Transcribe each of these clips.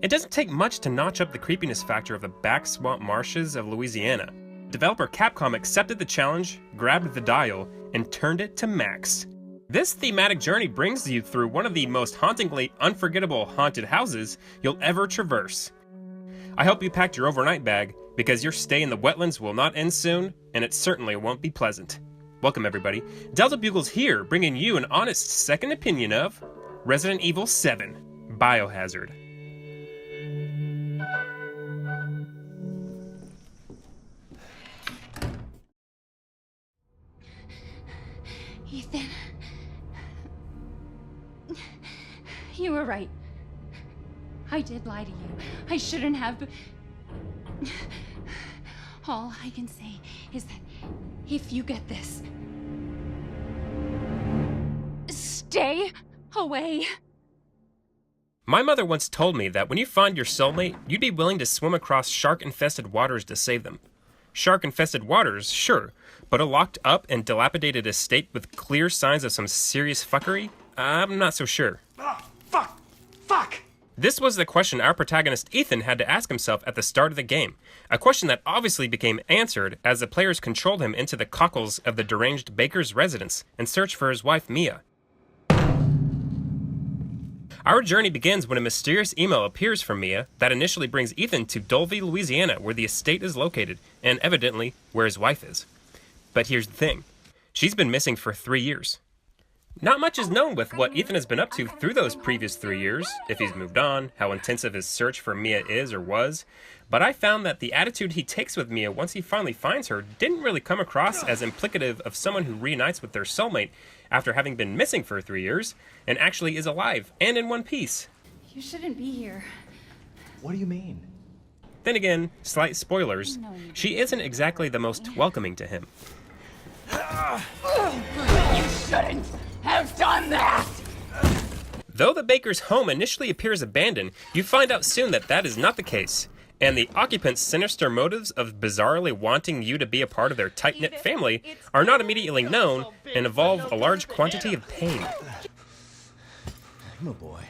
It doesn't take much to notch up the creepiness factor of the back swamp marshes of Louisiana. Developer Capcom accepted the challenge, grabbed the dial, and turned it to max. This thematic journey brings you through one of the most hauntingly unforgettable haunted houses you'll ever traverse. I hope you packed your overnight bag, because your stay in the wetlands will not end soon, and it certainly won't be pleasant. Welcome everybody, DeltaBugles here, bringing you an honest second opinion of Resident Evil 7, Biohazard. Ethan. You were right. I did lie to you. I shouldn't have. All I can say is that if you get this, stay away. My mother once told me that when you find your soulmate, you'd be willing to swim across shark-infested waters to save them. Shark-infested waters, sure, but a locked up and dilapidated estate with clear signs of some serious fuckery? I'm not so sure. Fuck! This was the question our protagonist Ethan had to ask himself at the start of the game, a question that obviously became answered as the players controlled him into the cockles of the deranged baker's residence and searched for his wife Mia. Our journey begins when a mysterious email appears from Mia that initially brings Ethan to Dulvey, Louisiana, where the estate is located, and evidently where his wife is. But here's the thing, she's been missing for 3 years. Not much is known with what Ethan has been up to through those previous 3 years, if he's moved on, how intensive his search for Mia is or was, but I found that the attitude he takes with Mia once he finally finds her didn't really come across as implicative of someone who reunites with their soulmate after having been missing for 3 years, and actually is alive and in one piece. You shouldn't be here. What do you mean? Then again, slight spoilers, she isn't exactly the most welcoming to him. You shouldn't have done that! Though the baker's home initially appears abandoned, you find out soon that that is not the case, and the occupants' sinister motives of bizarrely wanting you to be a part of their tight-knit family are not immediately known and involve a large quantity of pain. I'm a boy.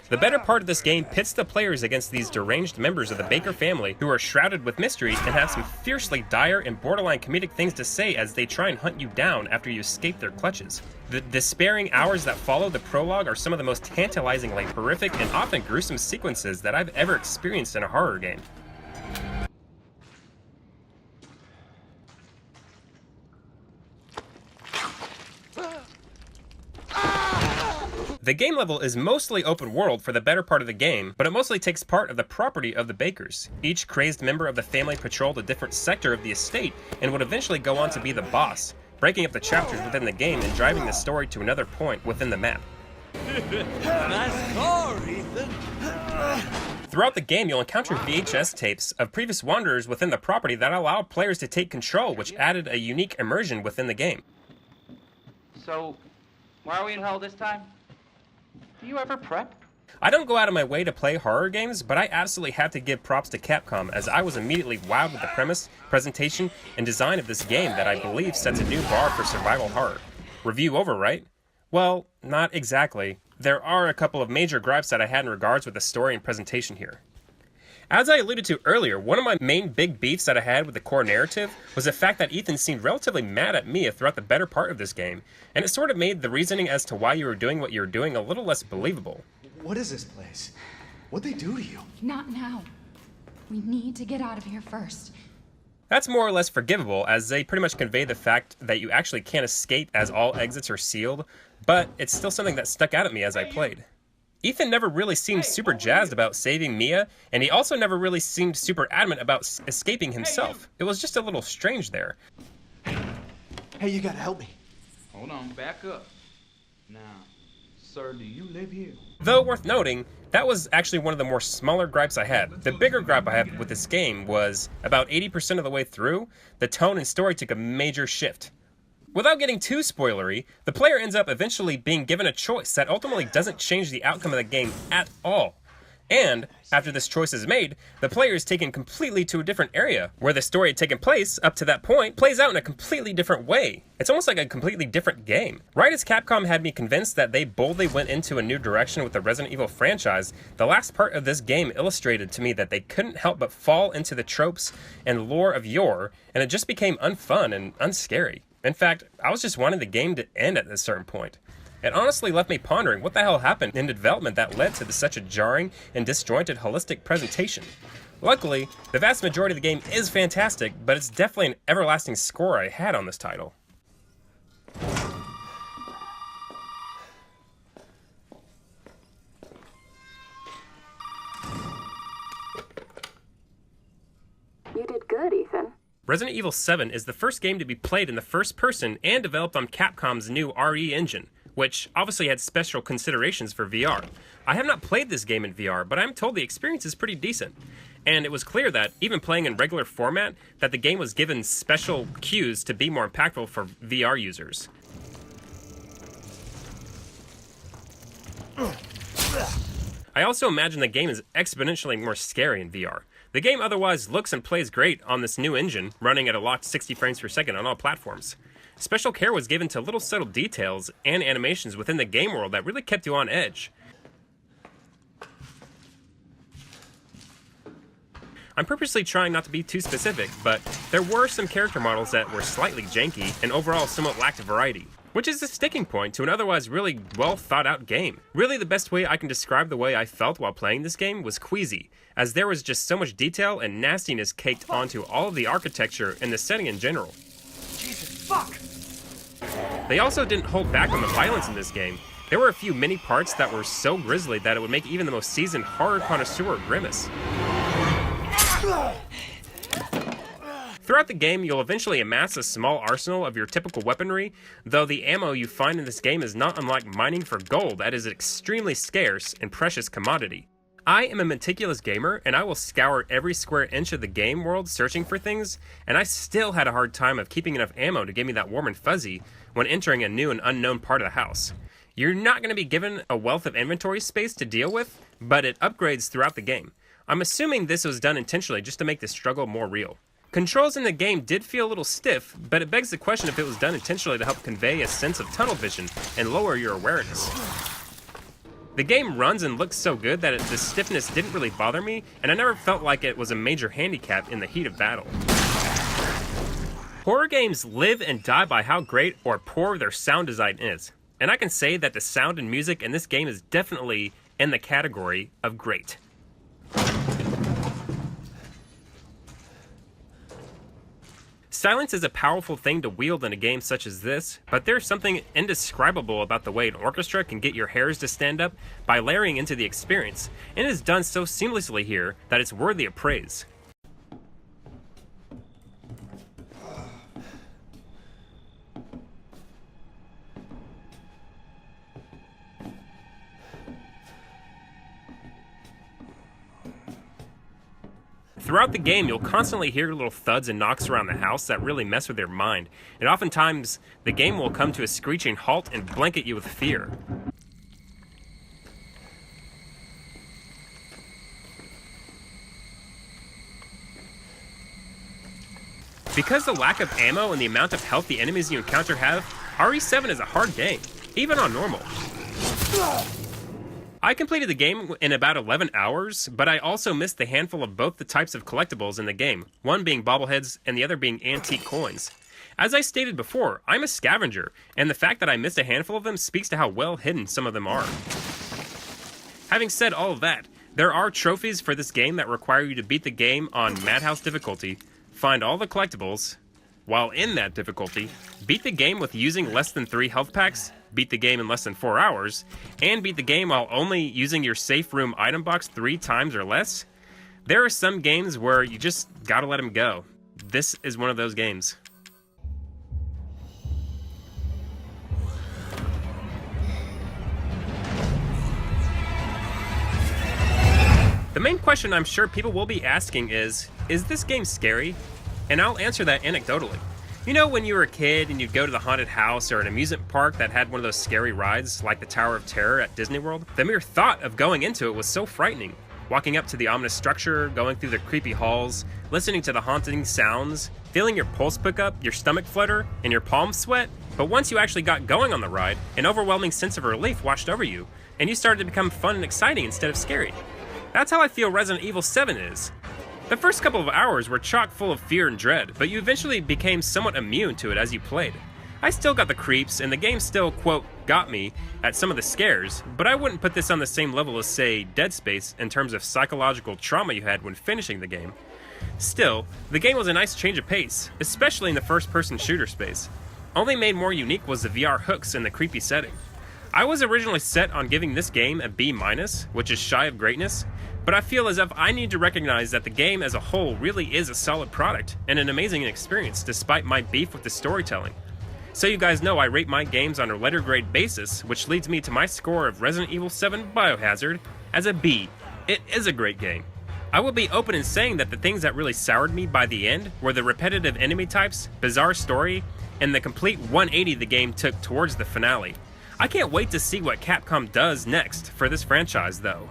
The better part of this game pits the players against these deranged members of the Baker family who are shrouded with mystery and have some fiercely dire and borderline comedic things to say as they try and hunt you down after you escape their clutches. The despairing hours that follow the prologue are some of the most tantalizingly horrific and often gruesome sequences that I've ever experienced in a horror game. The game level is mostly open world for the better part of the game, but it mostly takes part of the property of the Bakers. Each crazed member of the family patrolled a different sector of the estate and would eventually go on to be the boss, breaking up the chapters within the game and driving the story to another point within the map. Nice car, Ethan. Throughout the game, you'll encounter VHS tapes of previous wanderers within the property that allow players to take control, which added a unique immersion within the game. So, why are we in hell this time? Do you ever prep? I don't go out of my way to play horror games, but I absolutely have to give props to Capcom, as I was immediately wowed with the premise, presentation, and design of this game that I believe sets a new bar for survival horror. Review over, right? Well, not exactly. There are a couple of major gripes that I had in regards with the story and presentation here. As I alluded to earlier, one of my main big beefs that I had with the core narrative was the fact that Ethan seemed relatively mad at Mia throughout the better part of this game, and it sort of made the reasoning as to why you were doing what you were doing a little less believable. What is this place? What'd they do to you? Not now. We need to get out of here first. That's more or less forgivable, as they pretty much convey the fact that you actually can't escape as all exits are sealed, but it's still something that stuck out at me as I played. Ethan never really seemed super jazzed about saving Mia, and he also never really seemed super adamant about escaping himself. It was just a little strange there. Hey, you gotta help me. Hold on, back up. Now, sir, do you live here? Though worth noting, that was actually one of the more smaller gripes I had. The bigger gripe I had with this game was, about 80% of the way through, the tone and story took a major shift. Without getting too spoilery, the player ends up eventually being given a choice that ultimately doesn't change the outcome of the game at all. And, after this choice is made, the player is taken completely to a different area, where the story had taken place up to that point plays out in a completely different way. It's almost like a completely different game. Right as Capcom had me convinced that they boldly went into a new direction with the Resident Evil franchise, the last part of this game illustrated to me that they couldn't help but fall into the tropes and lore of yore, and it just became unfun and unscary. In fact, I was just wanting the game to end at a certain point. It honestly left me pondering what the hell happened in development that led to such a jarring and disjointed holistic presentation. Luckily, the vast majority of the game is fantastic, but it's definitely an everlasting score I had on this title. You did good, Ethan. Resident Evil 7 is the first game to be played in the first person and developed on Capcom's new RE engine, which obviously had special considerations for VR. I have not played this game in VR, but I'm told the experience is pretty decent. And it was clear that, even playing in regular format, that the game was given special cues to be more impactful for VR users. I also imagine the game is exponentially more scary in VR. The game otherwise looks and plays great on this new engine, running at a locked 60 frames per second on all platforms. Special care was given to little subtle details and animations within the game world that really kept you on edge. I'm purposely trying not to be too specific, but there were some character models that were slightly janky and overall somewhat lacked variety, which is a sticking point to an otherwise really well thought out game. Really the best way I can describe the way I felt while playing this game was queasy, as there was just so much detail and nastiness caked onto all of the architecture and the setting in general. Jesus, fuck! They also didn't hold back on the violence in this game. There were a few mini parts that were so grisly that it would make even the most seasoned horror connoisseur grimace. Throughout the game, you'll eventually amass a small arsenal of your typical weaponry, though the ammo you find in this game is not unlike mining for gold, that is an extremely scarce and precious commodity. I am a meticulous gamer, and I will scour every square inch of the game world searching for things, and I still had a hard time of keeping enough ammo to give me that warm and fuzzy when entering a new and unknown part of the house. You're not going to be given a wealth of inventory space to deal with, but it upgrades throughout the game. I'm assuming this was done intentionally just to make the struggle more real. Controls in the game did feel a little stiff, but it begs the question if it was done intentionally to help convey a sense of tunnel vision and lower your awareness. The game runs and looks so good that the stiffness didn't really bother me, and I never felt like it was a major handicap in the heat of battle. Horror games live and die by how great or poor their sound design is, and I can say that the sound and music in this game is definitely in the category of great. Silence is a powerful thing to wield in a game such as this, but there's something indescribable about the way an orchestra can get your hairs to stand up by layering into the experience, and it is done so seamlessly here that it's worthy of praise. Throughout the game, you'll constantly hear little thuds and knocks around the house that really mess with your mind, and oftentimes, the game will come to a screeching halt and blanket you with fear. Because the lack of ammo and the amount of health the enemies you encounter have, RE7 is a hard game, even on normal. I completed the game in about 11 hours, but I also missed the handful of both the types of collectibles in the game, one being bobbleheads and the other being antique coins. As I stated before, I'm a scavenger, and the fact that I missed a handful of them speaks to how well hidden some of them are. Having said all of that, there are trophies for this game that require you to beat the game on Madhouse difficulty, find all the collectibles, while in that difficulty, beat the game with using less than 3 health packs, beat the game in less than 4 hours, and beat the game while only using your safe room item box 3 times or less. There are some games where you just gotta let them go. This is one of those games. The main question I'm sure people will be asking is this game scary? And I'll answer that anecdotally. You know when you were a kid and you'd go to the haunted house or an amusement park that had one of those scary rides like the Tower of Terror at Disney World? The mere thought of going into it was so frightening. Walking up to the ominous structure, going through the creepy halls, listening to the haunting sounds, feeling your pulse pick up, your stomach flutter, and your palms sweat. But once you actually got going on the ride, an overwhelming sense of relief washed over you, and you started to become fun and exciting instead of scary. That's how I feel Resident Evil 7 is. The first couple of hours were chock full of fear and dread, but you eventually became somewhat immune to it as you played. I still got the creeps, and the game still, quote, got me at some of the scares, but I wouldn't put this on the same level as, say, Dead Space in terms of psychological trauma you had when finishing the game. Still, the game was a nice change of pace, especially in the first-person shooter space. Only made more unique was the VR hooks and the creepy setting. I was originally set on giving this game a B-, which is shy of greatness, but I feel as if I need to recognize that the game as a whole really is a solid product and an amazing experience despite my beef with the storytelling. So you guys know I rate my games on a letter grade basis, which leads me to my score of Resident Evil 7 Biohazard as a B. It is a great game. I will be open in saying that the things that really soured me by the end were the repetitive enemy types, bizarre story, and the complete 180 the game took towards the finale. I can't wait to see what Capcom does next for this franchise though.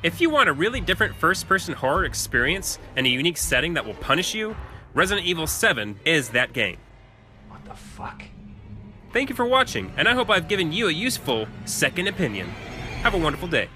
If you want a really different first-person horror experience and a unique setting that will punish you, Resident Evil 7 is that game. What the fuck? Thank you for watching, and I hope I've given you a useful second opinion. Have a wonderful day.